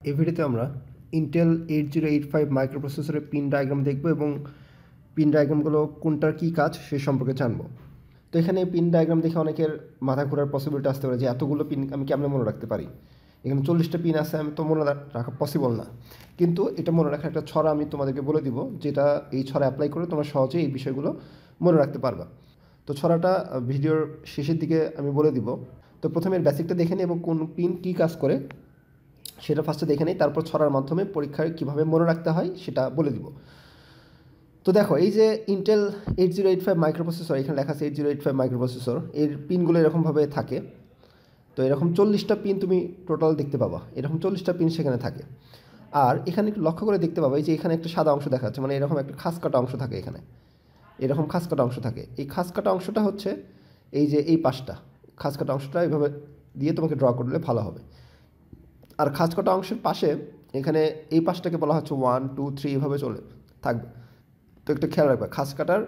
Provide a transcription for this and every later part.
এই ভিডিওতে আমরা ইন্টেল 8085 মাইক্রোপ্রসেসরের পিন ডায়াগ্রাম দেখব এবং পিন ডায়াগ্রামগুলো কোনটার কী কাজ সে সম্পর্কে জানব। তো এখানে পিন ডায়াগ্রাম দেখে অনেকের মাথা ঘোরার পসিবিলিটি আসতে পারে যে এতগুলো পিন আমি কেমনে মনে রাখতে পারি, এখানে 40টা পিন আছে, আমি তো মনে রাখা পসিবল না। কিন্তু এটা মনে রাখার একটা ছড়া আমি তোমাদেরকে বলে দিব, যেটা এই ছড়া অ্যাপ্লাই করে তোমরা সহজেই এই বিষয়গুলো মনে রাখতে পারবা। তো ছড়াটা ভিডিওর শেষের দিকে আমি বলে দিব। তো প্রথমে এর বেসিকটা দেখে নিই এবং কোন পিন কী কাজ করে সেটা ফার্স্টে দেখে নেই, তারপর ছড়ার মাধ্যমে পরীক্ষায় কীভাবে মনে রাখতে হয় সেটা বলে দিব। তো দেখো, এই যে ইন্টেল 8085 মাইক্রোপ্রসেসর, এখানে লেখা আছে 8085 মাইক্রোপ্রসেসর, এর পিনগুলো এরকমভাবে থাকে। তো এরকম 40টা পিন তুমি টোটাল দেখতে পাবা, এরকম 40টা পিন সেখানে থাকে। আর এখানে একটু লক্ষ্য করে দেখতে পাবা, এই যে এখানে একটা সাদা অংশ দেখা যাচ্ছে, মানে এরকম একটা খাস কাটা অংশ থাকে এখানে, এরকম খাস কাটা অংশ থাকে। এই খাস কাটা অংশটা হচ্ছে এই যে এই পাশটা, খাস কাটা অংশটা এইভাবে দিয়ে তোমাকে ড্র করলে ভালো হবে। আর খাস কাটা অংশের পাশে এখানে এই পাশটাকে বলা হচ্ছে 1 2 3 এভাবে চলে থাকবে। তো একটু খেয়াল রাখবে, খাস কাটার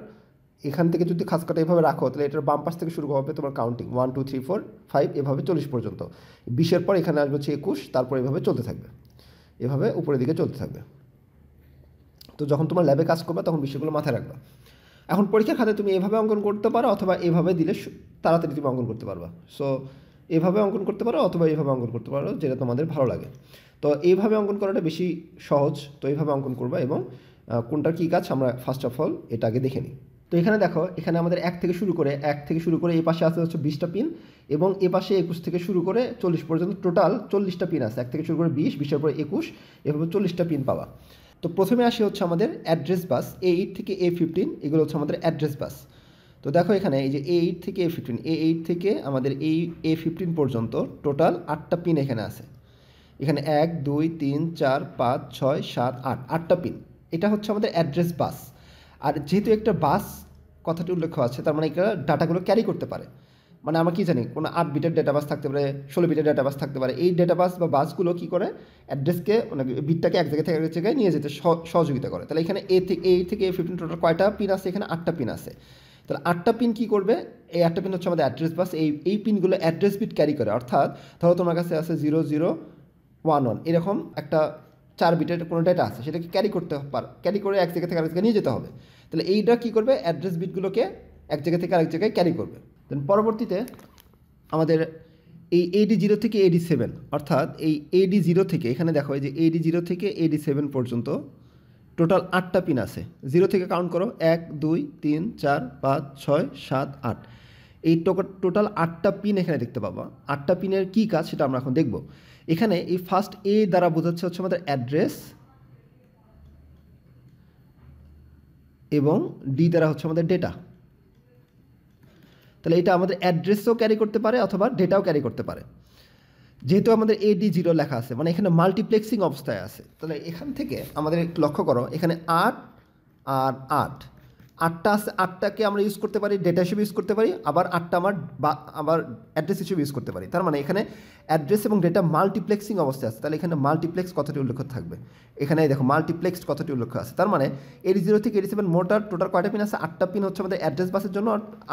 এখান থেকে যদি খাস কাটা এভাবে রাখো তাহলে এটার বাম পাশ থেকে শুরু হবে তোমার কাউন্টিং 1 2 3 4 5 এভাবে 40 পর্যন্ত। 20-এর পর এখানে আসবে হচ্ছে 21, তারপর এভাবে চলতে থাকবে, এভাবে উপরের দিকে চলতে থাকবে। তো যখন তোমার ল্যাবে কাজ করবে তখন বিষয়গুলো মাথায় রাখবে। এখন পরীক্ষার খাতে তুমি এভাবে অঙ্কন করতে পারো, অথবা এভাবে দিলে তাড়াতাড়ি তুমি অঙ্কন করতে পারবা। সো এভাবে অঙ্কন করতে পারো অথবা এইভাবে অঙ্কন করতে পারো, যেটা তোমাদের ভালো লাগে। তো এইভাবে অঙ্কন করাটা বেশি সহজ। তো এইভাবে অঙ্কন করবা এবং কোনটার কী কাজ আমরা ফার্স্ট অফ অল এটা আগে দেখে নিই। তো এখানে দেখো, এখানে আমাদের এক থেকে শুরু করে এই পাশে আসতে হচ্ছে 20টা পিন, এবং এ পাশে 21 থেকে শুরু করে 40 পর্যন্ত টোটাল 40টা পিন আছে। এক থেকে শুরু করে 20, 20-এর পরে 21, এভাবে 40টা পিন পাওয়া। তো প্রথমে আসে হচ্ছে আমাদের অ্যাড্রেস বাস, A8 থেকে A15, এগুলো হচ্ছে আমাদের অ্যাড্রেস বাস। তো দেখো এখানে এই যে A8 থেকে A8 থেকে আমাদের এই A15 পর্যন্ত টোটাল 8টা পিন এখানে আছে। এখানে 1 2 3 4 5 6 7 8, 8টা পিন। এটা হচ্ছে আমাদের অ্যাড্রেস বাস। আর যেহেতু একটা বাস কথাটি উল্লেখ আছে, তার মানে এটা ডাটাগুলো ক্যারি করতে পারে। মানে আমরা কি জানি, কোনো 8 বিটের ডেটাবাস থাকতে পারে, 16 বিটের ডেটাবাস থাকতে পারে। এই ডেটাবাস বা বাসগুলো কী করে, অ্যাড্রেসকে মানে বিটটাকে এক জায়গা থেকে এক জায়গায় নিয়ে যেতে সহযোগিতা করে। তাহলে এখানে A থেকে A15 টোটাল কয়টা পিন আছে, এখানে 8টা পিন আছে। তাহলে 8টা পিন কী করবে, এই 8টা পিন হচ্ছে আমাদের অ্যাড্রেস বাস। এই পিনগুলো অ্যাড্রেস বিট ক্যারি করে, অর্থাৎ ধরো তোমার কাছে আছে 0 0 1 1, এরকম একটা 4 বিটের কোনো ডেটা আছে, সেটাকে ক্যারি করে এক জায়গা থেকে আরেক জায়গায় নিয়ে যেতে হবে। তাহলে এইটা কী করবে, অ্যাড্রেস বিটগুলোকে এক জায়গা থেকে আরেক জায়গায় ক্যারি করবে। দেন পরবর্তীতে আমাদের এই AD0 থেকে AD7, অর্থাৎ এই AD0 থেকে, এখানে দেখো এই যে AD0 থেকে AD7 পর্যন্ত টোটাল 8টা পিন আছে। 0 থেকে কাউন্ট করো, 1 2 3 4 5 6 7 8, এই টোটাল 8টা পিন এখানে দেখতে পাবা। 8টা পিনের কী কাজ সেটা আমরা এখন দেখব। এখানে এই ফার্স্ট A দ্বারা বোঝাচ্ছে হচ্ছে আমাদের অ্যাড্রেস, এবং D দ্বারা হচ্ছে আমাদের ডেটা। তাহলে এটা আমাদের অ্যাড্রেসও ক্যারি করতে পারে অথবা ডেটাও ক্যারি করতে পারে। যেহেতু আমাদের AD0 লেখা আছে, মানে এখানে মাল্টিপ্লেক্সিং অবস্থায় আছে, তাহলে এখান থেকে আমাদের লক্ষ্য করো, এখানে 8 আর 8টা আছে। 8টাকে আমরা ইউজ করতে পারি ডেটা হিসেবে ইউজ করতে পারি, আবার 8টা আবার অ্যাড্রেস হিসেবে ইউজ করতে পারি। তার মানে এখানে অ্যাড্রেস এবং ডেটা মাল্টিপ্লেক্সিং অবস্থায় আছে। তাহলে এখানে মাল্টিপ্লেক্স কথাটি উল্লেখ থাকবে। এখানে দেখো মাল্টিপ্লেক্স কথাটি উল্লেখ আছে। তার মানে AD0 থেকে AD7 মোটার টোটাল কয়টা পিন আছে, 8টা পিন হচ্ছে আমাদের অ্যাড্রেস বাসের জন্য,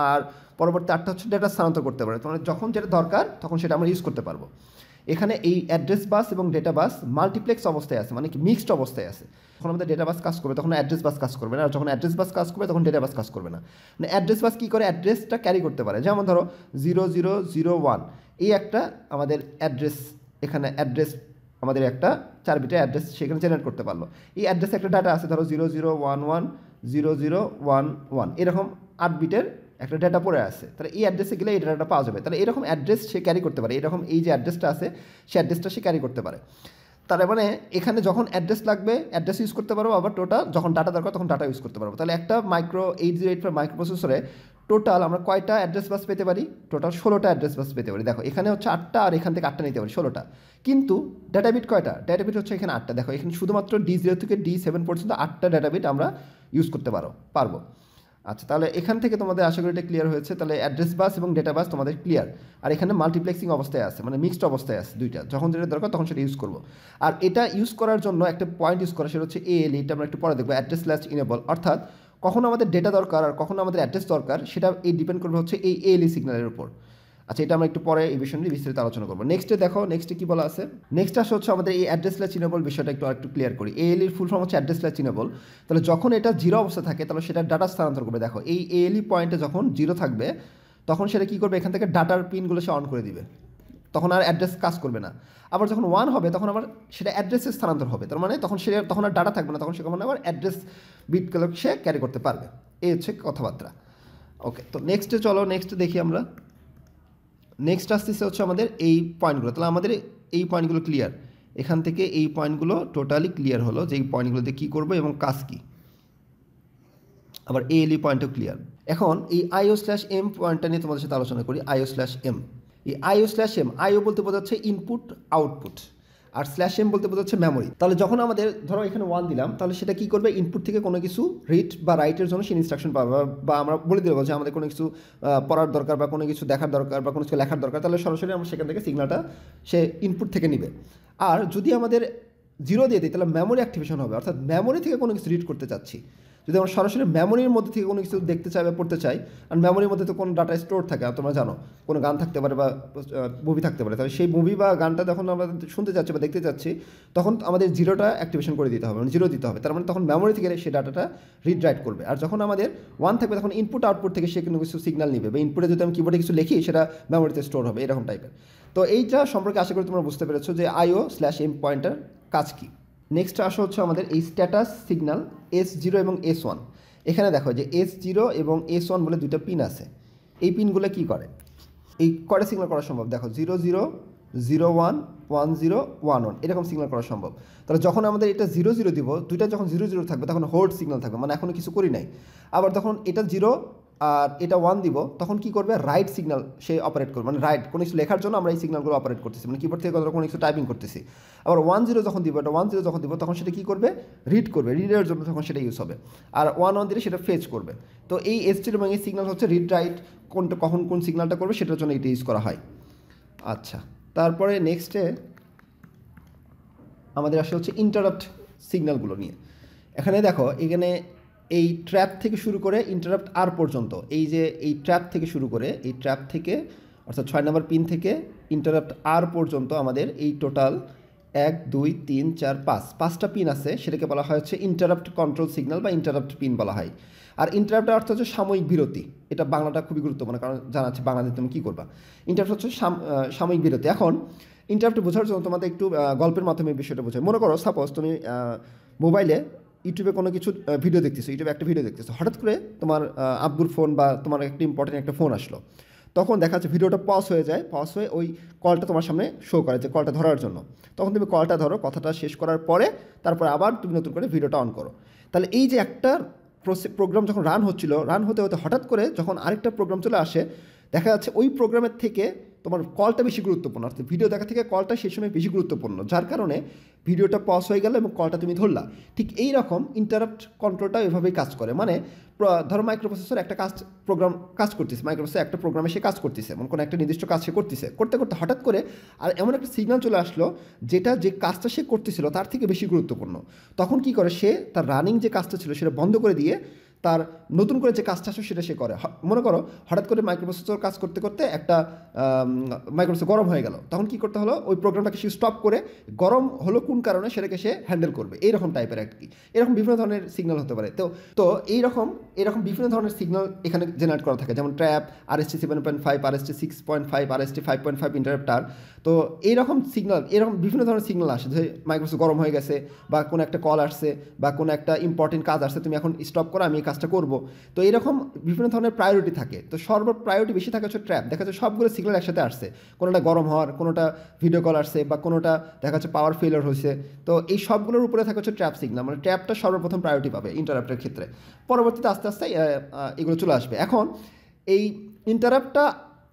আর পরবর্তী 8টা হচ্ছে ডেটা স্থানান্তর করতে পারে। তার মানে যখন যেটা দরকার তখন সেটা আমরা ইউজ করতে পারবো। এখানে এই অ্যাড্রেস বাস এবং ডেটা বাস মাল্টিপ্লেক্স অবস্থায় আছে, মানে কি মিক্সড অবস্থায় আছে। যখন আমাদের ডেটা বাস কাজ করবে তখন অ্যাড্রেস বাস কাজ করবে না, আর যখন অ্যাড্রেস বাস কাজ করবে তখন ডেটা বাস কাজ করবে না। মানে অ্যাড্রেস বাস কী করে, অ্যাড্রেসটা ক্যারি করতে পারে। যেমন ধরো 0 0 0 1, এই একটা আমাদের অ্যাড্রেস, এখানে অ্যাড্রেস আমাদের একটা 4 বিটের অ্যাড্রেস সেখানে জেনারেট করতে পারলো। এই অ্যাড্রেসে একটা ডাটা আছে, ধরো 0 0 1 1 0 0 1 1, এরকম 8 বিটের একটা ডেটা পড়ে আছে। তাহলে এই অ্যাড্রেসে গেলে এই ডাটাটা পাওয়া যাবে। তাহলে এরকম অ্যাড্রেস সে ক্যারি করতে পারে, এরকম এই যে অ্যাড্রেসটা আছে সে অ্যাড্রেসটা সে ক্যারি করতে পারে। তার মানে এখানে যখন অ্যাড্রেস লাগবে অ্যাড্রেস ইউজ করতে পারবো, আবার টোটাল যখন ডাটা দরকার তখন ডাটা ইউজ করতে পারবো। তাহলে একটা 8085 মাইক্রোপ্রসেসরে টোটাল আমরা কয়টা অ্যাড্রেস বাস পেতে পারি, টোটাল 16টা অ্যাড্রেস বাস পেতে পারি। দেখো এখানে হচ্ছে 8টা, আর এখান থেকে 8টা নিতে পারি, 16টা। কিন্তু ডাটাবিট কয়টা, ডাটাবিট হচ্ছে এখানে 8টা। দেখো এখানে শুধুমাত্র D0 থেকে D7 পর্যন্ত 8টা ডাটাবিট আমরা ইউজ করতে পারবো। আচ্ছা, তাহলে এখান থেকে তোমাদের আশা করি এটা ক্লিয়ার হয়েছে। তাহলে অ্যাড্রেস বাস এবং ডেটা বাস তোমাদের ক্লিয়ার। আর এখানে মাল্টিপ্লেক্সিং অবস্থায় আছে, মানে মিক্সড অবস্থায় আছে দুইটা, যখন যেটা দরকার তখন সেটা ইউজ করবো। আর এটা ইউজ করার জন্য একটা পয়েন্ট ইউজ করা, সেটা হচ্ছে ALE, এটা আমরা একটু পরে দেখবো, অ্যাড্রেস ল্যাচ ইনেবল। অর্থাৎ কখন আমাদের ডেটা দরকার আর কখন আমাদের অ্যাড্রেস দরকার, সেটা ডিপেন্ড করবে হচ্ছে এই ALE সিগন্যালের উপর। আচ্ছা, এটা আমরা একটু পরে এই বিষয় নিয়ে বিস্তারিত আলোচনা করবো। নেক্সটে দেখো, নেক্সটে কি বলা আছে। নেক্সট আসে হচ্ছে আমাদের এই অ্যাড্রেস ল্যাচিনেবল বিষয়টা একটু ক্লিয়ার করি। এএলইর ফুল ফর্ম হচ্ছে অ্যাড্রেস ল্যাচিনেবল। তাহলে যখন এটা জিরো অবস্থা থাকে তাহলে সেটা ডাটা স্থানান্তর করবে। দেখো এই এএলই পয়েন্টে যখন জিরো থাকবে তখন সেটা কী করবে, এখান থেকে ডাটার পিনগুলো সে অন করে দিবে, তখন আর অ্যাড্রেস কাজ করবে না। আবার যখন 1 হবে তখন আবার সেটা অ্যাড্রেসে স্থানান্তর হবে, তার মানে তখন আর ডাটা থাকবে না, তখন সে কখন আবার অ্যাড্রেস বিটগুলো সে ক্যারি করতে পারবে। এই হচ্ছে কথাবার্তা। ওকে, তো নেক্সটে চলো, নেক্সটে দেখি আমরা। নেক্সট আসতেছে হচ্ছে আমাদের এই পয়েন্টগুলো। তাহলে আমাদের এই পয়েন্টগুলো ক্লিয়ার, এখান থেকে এই পয়েন্টগুলো টোটালি ক্লিয়ার হলো যে এই পয়েন্টগুলোতে কী করবো এবং কাজ কী। আবার এএলই পয়েন্টও ক্লিয়ার। এখন এই IO/M পয়েন্টটা নিয়ে তোমাদের সাথে আলোচনা করি। IO/M, এই IO/M, IO বলতে বোঝাচ্ছে ইনপুট আউটপুট, আর /M বলতে বোঝাচ্ছে মেমোরি। তাহলে যখন আমাদের ধরো এখানে 1 দিলাম, তাহলে সেটা কী করবে, ইনপুট থেকে কোনো কিছু রিড বা রাইটের জন্য সে ইনস্ট্রাকশন পাবে, বা আমরা বলে দেবো যে আমাদের কোনো কিছু পড়ার দরকার বা কোনো কিছু দেখার দরকার বা কোনো কিছু লেখার দরকার, তাহলে সরাসরি আমরা সেখান থেকে সিগনালটা সে ইনপুট থেকে নিবে। আর যদি আমাদের 0 দিয়ে দিই তাহলে মেমোরি অ্যাক্টিভেশন হবে, অর্থাৎ মেমোরি থেকে কোনো কিছু রিড করতে চাচ্ছি। যদি আমরা সরাসরি মেমোরির মধ্যে থেকে কোনো কিছু দেখতে চাই বা পড়তে চাই, আর মেমোরির মধ্যে তো কোনো ডাটা স্টোর থাকে, আর তোমরা জানো কোনো গান থাকতে পারে বা মুভি থাকতে পারে, তাহলে সেই মুভি বা গানটা যখন আমরা শুনতে চাচ্ছি বা দেখতে চাচ্ছি তখন আমাদের 0টা অ্যাক্টিভেশন করে দিতে হবে, মানে 0 দিতে হবে। তার মানে তখন মেমোরি থেকে সেই ডাটাটা রিড রাইট করবে। আর যখন আমাদের 1 থাকবে তখন ইনপুট আউটপুট থেকে সে কোনো কিছু সিগনাল নিবে, বা ইনপুটে যদি আমি কিবোর্ডে কিছু লিখি সেটা মেমোরিতে স্টোর হবে, এরকম টাইপের। তো এইটা সম্পর্কে আশা করি তোমরা বুঝতে পেরেছো যে IO/M পয়েন্টার কাজ কী। নেক্সট আসা হচ্ছে আমাদের এই স্ট্যাটাস সিগন্যাল S0 এবং S1। এখানে দেখো যে S0 এবং S1 বলে দুটো পিন আছে। এই পিনগুলো কি করে, এই কয়টা সিগন্যাল করা সম্ভব, দেখো 0 0 0 1 1 0 1 1 এরকম সিগন্যাল করা সম্ভব। তাহলে যখন আমাদের এটা 0 0 দিব, দুইটা যখন 0 0 থাকবে তখন হোল্ড সিগন্যাল থাকবে, মানে এখনও কিছু করি নাই। আবার তখন এটা 0 আর এটা 1 দিব, তখন কি করবে, রাইট সিগন্যাল সে অপারেট করবে, মানে রাইট কোনো কিছু লেখার জন্য আমরা এই সিগন্যালগুলো অপারেট করতেছি, মানে কিবোর্ড থেকে কোনো কিছু টাইপিং করতেছি। আবার 1 0 যখন দিব, এটা 1 0 যখন দিব তখন সেটা কী করবে, রিড করবে, রিডের জন্য তখন সেটা ইউজ হবে। আর 1 1 দিলে সেটা ফেচ করবে। তো এই S0 এবং এই সিগন্যাল হচ্ছে রিড রাইট, কোনটা কখন কোন সিগন্যালটা করবে সেটার জন্য এটা ইউজ করা হয়। আচ্ছা, তারপরে নেক্সটে আমাদের আসলে হচ্ছে ইন্টারাপ্ট সিগন্যালগুলো নিয়ে। এখানে দেখো, এখানে এই ট্র্যাপ থেকে শুরু করে ইন্টারাপ্ট আর পর্যন্ত, এই যে এই ট্র্যাপ থেকে শুরু করে এই ট্র্যাপ থেকে অর্থাৎ 6 নম্বর পিন থেকে ইন্টারাপ্ট আর পর্যন্ত আমাদের এই টোটাল 1 2 3 4 5টা পিন আছে, সেটাকে বলা হয় হচ্ছে ইন্টারাপ্ট কন্ট্রোল সিগন্যাল বা ইন্টারাপ্ট পিন বলা হয়। আর ইন্টারাপ্টের অর্থ হচ্ছে সাময়িক বিরতি। এটা বাংলাটা খুবই গুরুত্বপূর্ণ, কারণ জানাচ্ছে বাংলাদেশে তুমি কী করবা। ইন্টারাপ্ট হচ্ছে সাময়িক বিরতি। এখন ইন্টারাপ্ট বোঝার জন্য তোমাদের একটু গল্পের মাধ্যমে এই বিষয়টা বোঝায়। মনে করো সাপোজ তুমি মোবাইলে ইউটিউবে কোনো কিছু ভিডিও দেখতেছো, ইউটিউবে একটা ভিডিও দেখতেছো, হঠাৎ করে তোমার আব্বুর ফোন বা তোমার একটা ইম্পর্টেন্ট একটা ফোন আসলো, তখন দেখা যাচ্ছে ভিডিওটা পজ হয়ে যায়, পজ হয়ে ওই কলটা তোমার সামনে শো করে যে কলটা ধরার জন্য। তখন তুমি কলটা ধরো, কথাটা শেষ করার পরে তারপর আবার তুমি নতুন করে ভিডিওটা অন করো। তাহলে এই যে একটা প্রোগ্রাম যখন রান হচ্ছিল, রান হতে হতে হঠাৎ করে যখন আরেকটা প্রোগ্রাম চলে আসে, দেখা যাচ্ছে ওই প্রোগ্রামের থেকে তোমার কলটা বেশি গুরুত্বপূর্ণ, অর্থাৎ ভিডিও দেখা থেকে কলটা সেই সময় বেশি গুরুত্বপূর্ণ, যার কারণে ভিডিওটা পজ হয়ে গেল এবং কলটা তুমি ধরলা। ঠিক এই রকম ইন্টারাপ্ট কন্ট্রোলটা এভাবেই কাজ করে। মানে ধরো মাইক্রোপ্রসেসর একটা প্রোগ্রাম কাজ করতেছে, মাইক্রোপ্রসেসর একটা প্রোগ্রামে সে কাজ করতেছে, মানে কোনো একটা নির্দিষ্ট কাজ সে করতেছে, করতে করতে হঠাৎ করে আর এমন একটা সিগন্যাল চলে আসলো যেটা যে কাজটা সে করতেছিল তার থেকে বেশি গুরুত্বপূর্ণ। তখন কি করে, সে তার রানিং যে কাজটা ছিল সেটা বন্ধ করে দিয়ে তার নতুন করে যে কাজটা আসে সেটা সে করে। মনে করো হঠাৎ করে মাইক্রোপ্রসেসর কাজ করতে করতে একটা মাইক্রোপ্রসেসর গরম হয়ে গেল, তখন কি করতে হলো, ওই প্রোগ্রামটাকে সে স্টপ করে গরম হলো কোন কারণে সেটাকে সে হ্যান্ডেল করবে, এইরকম টাইপের আর কি। এরকম বিভিন্ন ধরনের সিগন্যাল হতে পারে। তো এইরকম বিভিন্ন ধরনের সিগন্যাল এখানে জেনারেট করা থাকে, যেমন ট্র্যাপ, RST 7.5, RST 6.5, RST 5.5 ইন্টারাপ্টার। তো এইরকম সিগন্যাল, এরকম বিভিন্ন ধরনের সিগন্যাল আসে যে মাইক্রোপ্রসেসর গরম হয়ে গেছে, বা কোনো একটা কল আসছে, বা কোনো একটা ইম্পর্টেন্ট কাজ আসছে, তুমি এখন স্টপ করো, আমি এই কাজটা করবো। তো এরকম বিভিন্ন ধরনের প্রায়োরিটি থাকে। তো প্রায়োরিটি বেশি থাকে হচ্ছে ট্র্যাপ। দেখা যাচ্ছে সবগুলো সিগন্যাল একসাথে আসছে, কোনোটা গরম হওয়ার, কোনোটা ভিডিও কল আসছে, বা কোনোটা দেখা যাচ্ছে পাওয়ার ফেলিওর হয়েছে। তো এই সবগুলোর উপরে থাকে হচ্ছে ট্র্যাপ সিগন্যাল, মানে ট্র্যাপটা সর্বপ্রথম প্রায়োরিটি পাবে ইন্টারাপ্টের ক্ষেত্রে। পরবর্তীতে আস্তে আস্তে এগুলো চলে আসবে। এখন এই ইন্টারাপ্টটা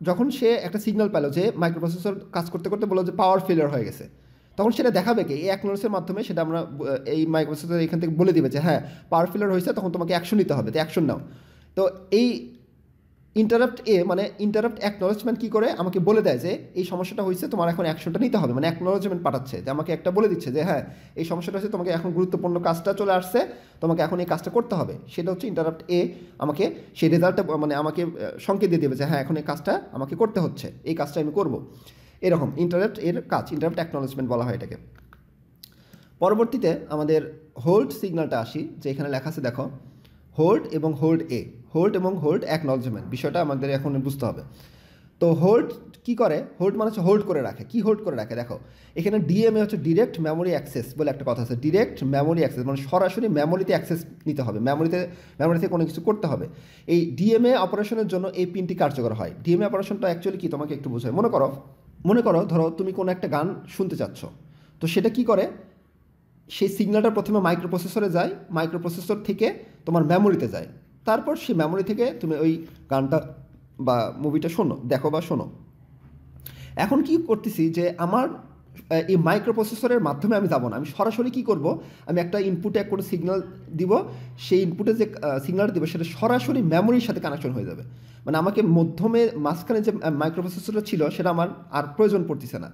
যখন সে একটা সিগন্যাল পেল যে মাইক্রোপ্রসেসর কাজ করতে করতে বললো যে পাওয়ার ফেলিওর হয়ে গেছে, তখন সেটা দেখাবে কি, এই অ্যাকনোলেজের মাধ্যমে সেটা আমরা এই মাইক্রোপ্রসেসর এখান থেকে বলে দিবে যে হ্যাঁ পাওয়ার ফেলিওর হয়েছে, তখন তোমাকে অ্যাকশন নিতে হবে, তো অ্যাকশন নাও। তো এই ইন্টারাপ্ট এ মানে ইন্টারাপ্ট অ্যাকনলেজমেন্ট কী করে আমাকে বলে দেয় যে এই সমস্যাটা হয়েছে, তোমার এখন অ্যাকশনটা নিতে হবে, মানে অ্যাকনলেজমেন্ট পাঠাচ্ছে যে আমাকে একটা বলে দিচ্ছে যে হ্যাঁ এই সমস্যাটা হচ্ছে, তোমাকে এখন গুরুত্বপূর্ণ কাজটা চলে আসছে, তোমাকে এখন এই কাজটা করতে হবে। সেটা হচ্ছে ইন্টারাপ্ট এ আমাকে সেই রেজাল্টটা মানে আমাকে সংকেত দিয়ে দেবে যে হ্যাঁ এখন এই কাজটা আমাকে করতে হচ্ছে, এই কাজটা আমি করব। এরকম ইন্টারাপ্ট এর কাজ, ইন্টারাপ্ট অ্যাকনলেজমেন্ট বলা হয় এটাকে। পরবর্তীতে আমাদের হোল্ড সিগন্যালটা আসি, যে এখানে লেখা আছে দেখো হোল্ড এবং হোল্ড এ, হোল্ড এবং হোল্ড অ্যাকনলেজমেন্ট, বিষয়টা আমাদের এখন বুঝতে হবে। তো হোল্ড কি করে, হোল্ড মানে হচ্ছে হোল্ড করে রাখে। কি হোল্ড করে রাখে দেখো, এখানে ডিএমএ হচ্ছে ডিরেক্ট মেমোরি অ্যাক্সেস বলে একটা কথা আছে। ডিরেক্ট মেমোরি অ্যাক্সেস মানে সরাসরি মেমোরিতে অ্যাক্সেস নিতে হবে, মেমোরিতে কোনো কিছু করতে হবে। এই ডিএমএ অপারেশনের জন্য এই পিনটি কার্যকর হয়। ডিএমএ অপারেশনটা অ্যাকচুয়ালি কি তোমাকে একটু বোঝায়। মনে করো ধরো তুমি কোনো একটা গান শুনতে চাচ্ছ, তো সেটা কি করে, সেই সিগন্যালটা প্রথমে মাইক্রোপ্রসেসরে যায়, মাইক্রোপ্রসেসর থেকে তোমার মেমোরিতে যায়, তারপর সেই মেমোরি থেকে তুমি ওই গানটা বা মুভিটা দেখো বা শোনো। এখন কি করতেছি যে আমার এই মাইক্রোপ্রসেসরের মাধ্যমে আমি যাব না, আমি সরাসরি কি করব, আমি একটা ইনপুটে কোনো সিগন্যাল দিব, সেই ইনপুটে যে সিগন্যালটা দিব সেটা সরাসরি মেমোরির সাথে কানেকশন হয়ে যাবে। মানে আমাকে মাঝখানে যে মাইক্রোপ্রসেসরটা ছিল সেটা আমার আর প্রয়োজন পড়তেছে না।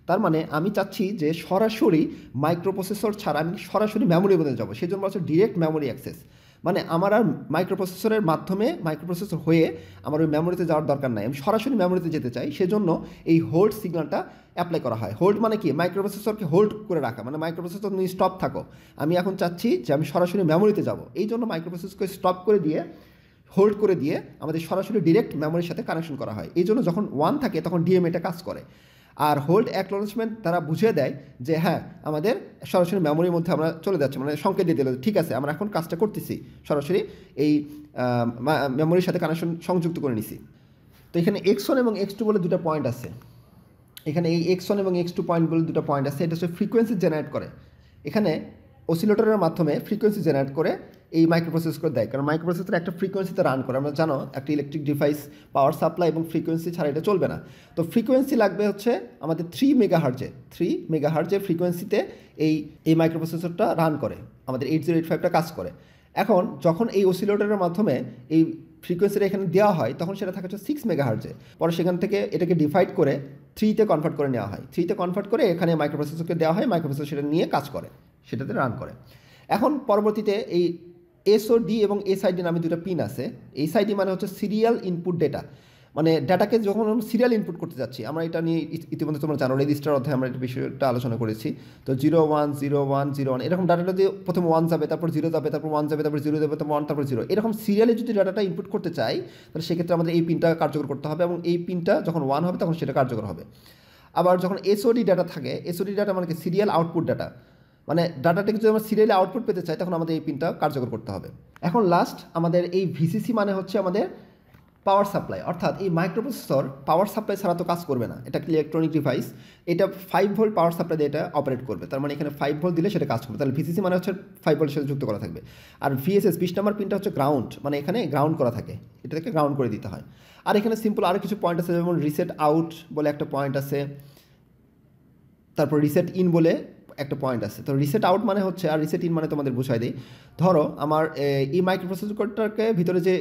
তার মানে আমি চাচ্ছি যে সরাসরি মাইক্রোপ্রসেসর ছাড়া আমি সরাসরি মেমোরির মধ্যে যাবো, সেই জন্য হচ্ছে ডিরেক্ট মেমোরি অ্যাক্সেস। মানে আমার আর মাইক্রোপ্রসেসরের মাধ্যমে মাইক্রোপ্রসেসর হয়ে আমার ওই মেমোরিতে যাওয়ার দরকার নাই, আমি সরাসরি মেমোরিতে যেতে চাই, সেজন্য এই হোল্ড সিগন্যালটা অ্যাপ্লাই করা হয়। হোল্ড মানে কি, মাইক্রোপ্রসেসরকে হোল্ড করে রাখা, মানে মাইক্রোপ্রসেসর তুমি স্টপ থাকো, আমি এখন চাচ্ছি যে আমি সরাসরি মেমোরিতে যাব, এই জন্য মাইক্রোপ্রসেসরকে স্টপ করে দিয়ে হোল্ড করে দিয়ে আমাদের সরাসরি ডিরেক্ট মেমোরির সাথে কানেকশন করা হয়। এই জন্য যখন 1 থাকে তখন ডিএমএটা কাজ করে। আর হোল্ড অ্যাকনলেজমেন্ট তারা বুঝিয়ে দেয় যে হ্যাঁ আমাদের সরাসরি মেমোরির মধ্যে আমরা চলে যাচ্ছি, মানে সংকেত দিয়ে দিল ঠিক আছে আমরা এখন কাজটা করতেছি, সরাসরি এই মেমোরির সাথে কানেকশন সংযুক্ত করে নিছি। তো এখানে x1 এবং x2 বলে দুটো পয়েন্ট আছে, এখানে এই x1 এবং x2 পয়েন্ট বলে দুটো পয়েন্ট আছে, এটা হচ্ছে ফ্রিকোয়েন্সি জেনারেট করে। এখানে অসিলেটরের মাধ্যমে ফ্রিকোয়েন্সি জেনারেট করে এই মাইক্রোপ্রসেসর দেয়, কারণ মাইক্রোপ্রসেসর একটা ফ্রিকোয়েন্সিতে রান করে। আমরা জানো একটা ইলেকট্রিক ডিভাইস পাওয়ার সাপ্লাই এবং ফ্রিকোয়েন্সি ছাড়া এটা চলবে না। তো ফ্রিকোয়েন্সি লাগবে হচ্ছে আমাদের 3 মেগাহার্জের ফ্রিকোয়েন্সিতে এই মাইক্রোপ্রসেসরটা রান করে, আমাদের 8085টা কাজ করে। এখন যখন এই অসিলেটরের মাধ্যমে এই ফ্রিকোয়েন্সিটা এখানে দেওয়া হয় তখন সেটা থাকে হচ্ছে 6 মেগাহার্জে, পরে সেখান থেকে এটাকে ডিভাইড করে 3তে কনভার্ট করে নেওয়া হয়, 3তে কনভার্ট করে এখানে মাইক্রোপ্রসেসরকে দেওয়া হয়, মাইক্রোপ্রসেসর সেটা নিয়ে কাজ করে, সেটাতে রান করে। এখন পরবর্তীতে এই এসওডি এবং এসআইডি নামে দুটো পিন আছে। এসআইডি মানে হচ্ছে সিরিয়াল ইনপুট ডেটা, মানে ডাটাকে যখন আমরা সিরিয়াল ইনপুট করতে যাচ্ছি, আমরা এটা নিয়ে ইতিমধ্যে তোমরা জানো রেজিস্টার অধ্যায়ে আমরা এটা বিষয়টা আলোচনা করেছি। তো 0 1 0 1 0 1 এরকম ডাটাটা দিয়ে প্রথমে 1 যাবে, তারপর 0 যাবে, তারপর 1 যাবে, তারপর 0 যাবে, তারপর 1, তারপর 0, এরকম সিরিয়ালে যদি ডাটাটা ইনপুট করতে চাই তাহলে সেক্ষেত্রে আমাদের এই পিনটা কার্যকর করতে হবে, এবং এই পিনটা যখন 1 হবে তখন সেটা কার্যকর হবে। আবার যখন এসওডি ডাটা থাকে, এসওডি ডাটা মানে কি সিরিয়াল আউটপুট ডাটা, মানে ডাটাটাকে যদি আমরা সিরিয়ালি আউটপুট পেতে চাই তখন আমাদের এই পিনটা কার্যকর করতে হবে। এখন লাস্ট আমাদের এই ভিসিসি মানে হচ্ছে আমাদের পাওয়ার সাপ্লাই, অর্থাৎ এই মাইক্রোপ্রসেসর পাওয়ার সাপ্লাই ছাড়া তো কাজ করবে না, এটা ইলেকট্রনিক ডিভাইস, এটা 5 ভোল্ট পাওয়ার সাপ্লাই দিয়ে এটা অপারেট করবে, তার মানে এখানে 5 ভোল্ট দিলে সেটা কাজ করবে, তাহলে ভিসিসি মানে হচ্ছে 5 ভোল্টের সাথে যুক্ত করা থাকবে। আর ভিএসএস 20 নম্বর পিনটা হচ্ছে গ্রাউন্ড, মানে এখানে গ্রাউন্ড করা থাকে, এটাকে গ্রাউন্ড করে দিতে হয়। আর এখানে সিম্পল আরও কিছু পয়েন্ট আছে, যেমন রিসেট আউট বলে একটা পয়েন্ট আছে, তারপর রিসেট ইন বলে একটা পয়েন্ট আছে। তো রিসেট আউট মানে হচ্ছে, আর রিসেট ইন মানে তোমাদের বুঝাই দিই, ধরো আমার এই মাইক্রোপ্রসেসরটাকে ভিতরে যে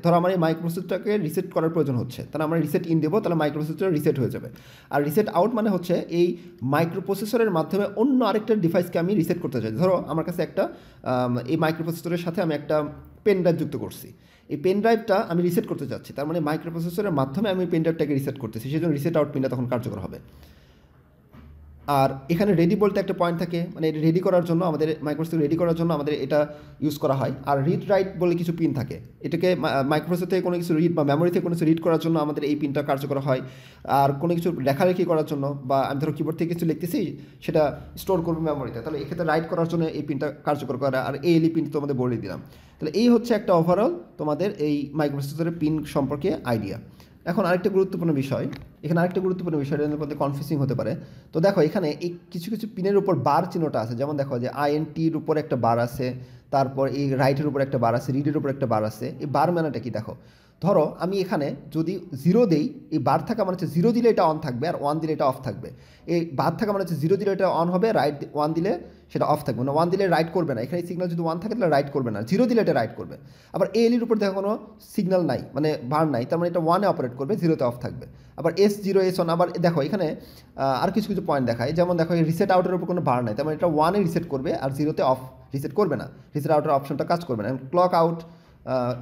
ধরো আমার এই মাইক্রোপ্রসেসরটাকে রিসেট করার প্রয়োজন হচ্ছে, তাহলে আমরা রিসেট ইন দেবো, তাহলে মাইক্রোপ্রসেসর রিসেট হয়ে যাবে। আর রিসেট আউট মানে হচ্ছে এই মাইক্রোপ্রসেসরের মাধ্যমে অন্য আরেকটা ডিভাইসকে আমি রিসেট করতে চাই। ধরো আমার কাছে একটা এই মাইক্রোপ্রসেসরের সাথে আমি একটা পেন ড্রাইভ যুক্ত করছি, এই পেন ড্রাইভটা আমি রিসেট করতে চাচ্ছি, তার মানে মাইক্রোপ্রসেসরের মাধ্যমে আমি পেন ড্রাইভটাকে রিসেট করতেছি, সেই জন্য রিসেট আউট পিনটা তখন কার্যকর হবে। আর এখানে রেডি বলতে একটা পয়েন্ট থাকে, মানে এটা রেডি করার জন্য আমাদের মাইক্রোপ্রসেসর রেডি করার জন্য আমাদের এটা ইউজ করা হয়। আর রিড রাইট বলে কিছু পিন থাকে, এটাকে মাইক্রোপ্রসেসর থেকে কোনো কিছু রিড বা মেমোরি থেকে কোনো কিছু রিড করার জন্য আমাদের এই পিনটা কার্যকর হয়। আর কোনো কিছু লেখালেখি করার জন্য, বা আমি ধরো কিবোর্ড থেকে কিছু লিখতেছি সেটা স্টোর করবো মেমোরিতে, তাহলে এক্ষেত্রে রাইট করার জন্য এই পিনটা কার্যকর করা। আর এএলই পিন তোমাদের বলে দিলাম। তাহলে এই হচ্ছে একটা ওভারঅল তোমাদের এই মাইক্রোপ্রসেসরের পিন সম্পর্কে আইডিয়া। এখন আরেকটা গুরুত্বপূর্ণ বিষয়, এখানে আরেকটা গুরুত্বপূর্ণ বিষয় এর মধ্যে কনফিউজিং হতে পারে। তো দেখো এখানে এই কিছু কিছু পিনের উপর বার চিহ্নটা আছে, যেমন দেখো যে আইএনটির উপর একটা বার আছে, তারপর এই রাইটের উপর একটা বার আছে, রিডের উপর একটা বার আছে। এই বার মানেটা কি দেখো, ধরো আমি এখানে যদি 0 দেই, এই বার থাকা মানে হচ্ছে 0 দিলে এটা অন থাকবে, আর 1 দিলে এটা অফ থাকবে। এই বার থাকা মানে হচ্ছে 0 দিলে এটা অন হবে, রাইট 1 দিলে সেটা অফ থাকবে, মানে 1 দিলে রাইট করবে না। এখানে সিগন্যাল যদি 1 থাকে তাহলে রাইট করবে না, 0 দিলে এটা রাইট করবে। আবার এএলইর উপর দেখো কোনো সিগন্যাল নাই, মানে বার নাই, তার মানে এটা 1-এ অপারেট করবে, 0-তে অফ থাকবে। আবার S0 S1 আবার দেখো এখানে আর কিছু কিছু পয়েন্ট দেখায়, যেমন দেখো রিসেট আউটের উপর কোনো বার নাই, তার মানে এটা 1-এ রিসেট করবে আর 0-তে অফ রিসেট করবে না, রিসেট আউটের অপশনটা কাজ করবে না। ক্লক আউট,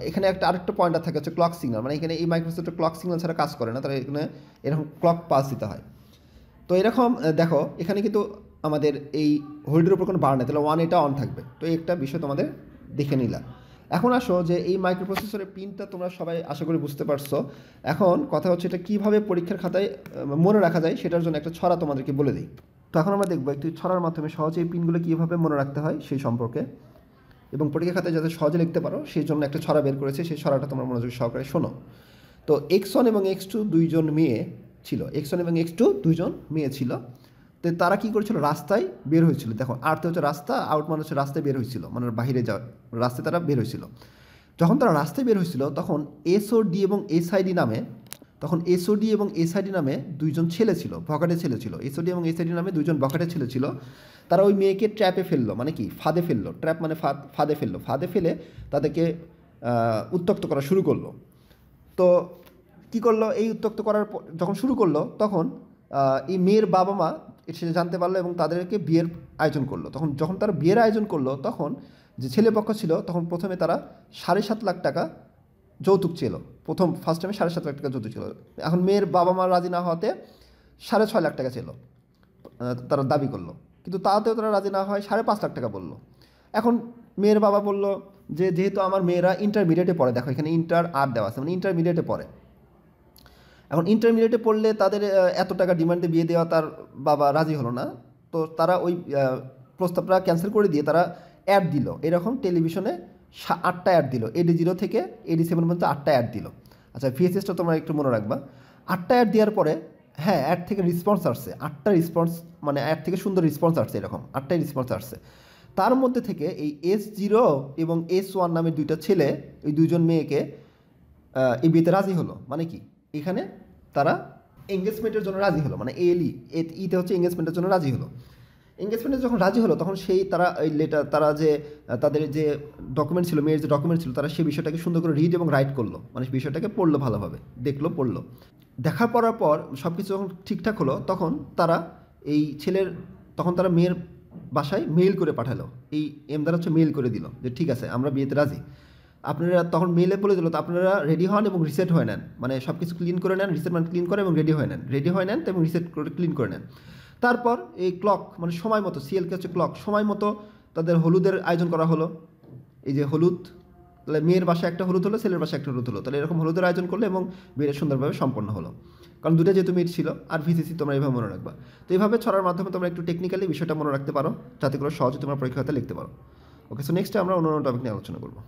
এখানে আরেকটা পয়েন্টার থাকে হচ্ছে ক্লক সিগন্যাল, মানে এখানে এই মাইক্রোসফটের ক্লক সিগন্যাল ছাড়া কাজ করে না, তাহলে এখানে এরকম ক্লক পাস দিতে হয়। তো এরকম দেখো এখানে কিন্তু আমাদের এই হোল্ডের উপর কোনো বার নেই, তাহলে 1 এটা অন থাকবে। তো এই একটা বিষয় তোমাদের দেখে নিলাম। এখন আসো যে এই মাইক্রোপ্রসেসরের পিনটা তোমরা সবাই আশা করি বুঝতে পারছো। এখন কথা হচ্ছে এটা কীভাবে পরীক্ষার খাতায় মনে রাখা যায় সেটার জন্য একটা ছড়া তোমাদেরকে বলে দিই। তো এখন আমরা দেখবো একটি ছড়ার মাধ্যমে সহজে এই পিনগুলো কীভাবে মনে রাখতে হয় সেই সম্পর্কে, এবং পরীক্ষার খাতায় যাতে সহজে লিখতে পারো সেই জন্য একটা ছড়া বের করেছে, সেই ছড়াটা তোমরা মনোযোগ সহকারে শোনো। তো X1 এবং X2 দুইজন মেয়ে ছিল, X1 এবং X2 দুইজন মেয়ে ছিল। তো তারা কী করেছিল, রাস্তায় বের হয়েছিল। দেখো আর্থে হচ্ছে রাস্তা, আউট মানে হচ্ছে রাস্তায় বের হয়েছিল, মানে বাইরে যাওয়ার রাস্তায় তারা বের হয়েছিল। যখন তারা রাস্তায় বের হয়েছিল তখন SOD এবং SID নামে দুইজন ছেলে ছিল, বখাটে ছেলে ছিল। SOD এবং SID নামে দুইজন বখাটে ছেলে ছিল। তারা ওই মেয়েকে ট্র্যাপে ফেললো, মানে কি ফাঁদে ফেললো, ট্র্যাপ মানে ফাঁদে ফেললো, ফাঁদে ফেলে তাদেরকে উত্ত্যক্ত করা শুরু করলো। তো কী করলো, এই উত্ত্যক্ত করার যখন শুরু করলো তখন এই মেয়ের বাবা মা সেটা জানতে পারলো এবং তাদেরকে বিয়ের আয়োজন করলো। যখন তারা বিয়ের আয়োজন করলো তখন যে ছেলে পক্ষ ছিল তখন প্রথমে তারা 7.5 লাখ টাকা যৌতুক ছিল, ফার্স্ট টাইমে 7.5 লাখ টাকা যৌতুক ছিল। এখন মেয়ের বাবা মা রাজি না হওয়াতে 6.5 লাখ টাকা ছিল তারা দাবি করলো, কিন্তু তাতেও তারা রাজি না হয় 5.5 লাখ টাকা বললো। এখন মেয়ের বাবা বলল যে যেহেতু আমার মেয়েরা ইন্টারমিডিয়েটে পড়ে, দেখো এখানে ইন্টার আর দেওয়া আছে, মানে ইন্টারমিডিয়েটে পড়ে, এখন ইন্টারমিডিয়েটে পড়লে তাদের এত টাকা ডিমান্ডে বিয়ে দেওয়া তার বাবা রাজি হলো না। তো তারা ওই প্রস্তাবটা ক্যান্সেল করে দিয়ে তারা অ্যাড দিল, এরকম টেলিভিশনে 8টা অ্যাড দিল, AD0 থেকে AD7 পর্যন্ত 8টা অ্যাড দিল। আচ্ছা VSSটা তোমরা একটু মনে রাখবা। 8টা অ্যাড দেওয়ার পরে হ্যাঁ অ্যাড থেকে রেসপন্স আসছে, 8টা রেসপন্স, মানে অ্যাড থেকে সুন্দর রেসপন্স আসছে, এরকম 8টাই রেসপন্স আসছে। তার মধ্যে থেকে এই S0 এবং S1 নামে দুইটা ছেলে ওই দুইজন মেয়েকে এই বিয়েতে রাজি হলো। মানে কি এখানে তারা এঙ্গেজমেন্টের জন্য রাজি হলো, মানে ইতে হচ্ছে এঙ্গেজমেন্টের জন্য রাজি হলো। এঙ্গেজমেন্টে যখন রাজি হলো তখন তারা ওই লেটার, তারা যে তাদের যে ডকুমেন্ট ছিল, মেয়ের যে ডকুমেন্ট ছিল, তারা সেই বিষয়টাকে সুন্দর করে রিড এবং রাইট করলো, মানে বিষয়টাকে পড়লো ভালোভাবে, দেখলো পড়লো। দেখা পড়ার পর সব কিছু যখন ঠিকঠাক হলো তখন তারা তারা মেয়ের বাসায় মেইল করে পাঠালো, এই এমদার হচ্ছে মেইল করে দিল যে ঠিক আছে আমরা বিয়েতে রাজি। আপনারা তখন মেইলে বলে দিল তো আপনারা রেডি হন এবং রিসেট হয়ে নেন, মানে সব কিছু ক্লিন করে নেন, রিসেট মানে ক্লিন করে এবং রেডি হয়ে নেন এবং রিসেট করে ক্লিন করে নেন। তারপর এই ক্লক মানে সময় মতো, সিএলকে হচ্ছে ক্লক, সময় মতো তাদের হলুদের আয়োজন করা হলো। এই যে হলুদ, তাহলে মেয়ের বাসায় একটা হলুদ হলো, ছেলের বাসায় একটা হলুদ হলো, তাহলে এরকম হলুদের আয়োজন করলো এবং বিয়েটা সুন্দরভাবে সম্পন্ন হলো, কারণ দুটো যেহেতু মিট ছিল। আর VCC তোমরা এইভাবে মনে রাখবা। তো এইভাবে ছড়ার মাধ্যমে তোমরা একটু টেকনিক্যালি বিষয়টা মনে রাখতে পারো, যাতে করে সহজে তোমরা পরীক্ষাতে লিখতে পারো। ওকে, সো নেক্সটে আমরা অন্য টপিক নিয়ে আলোচনা করবো।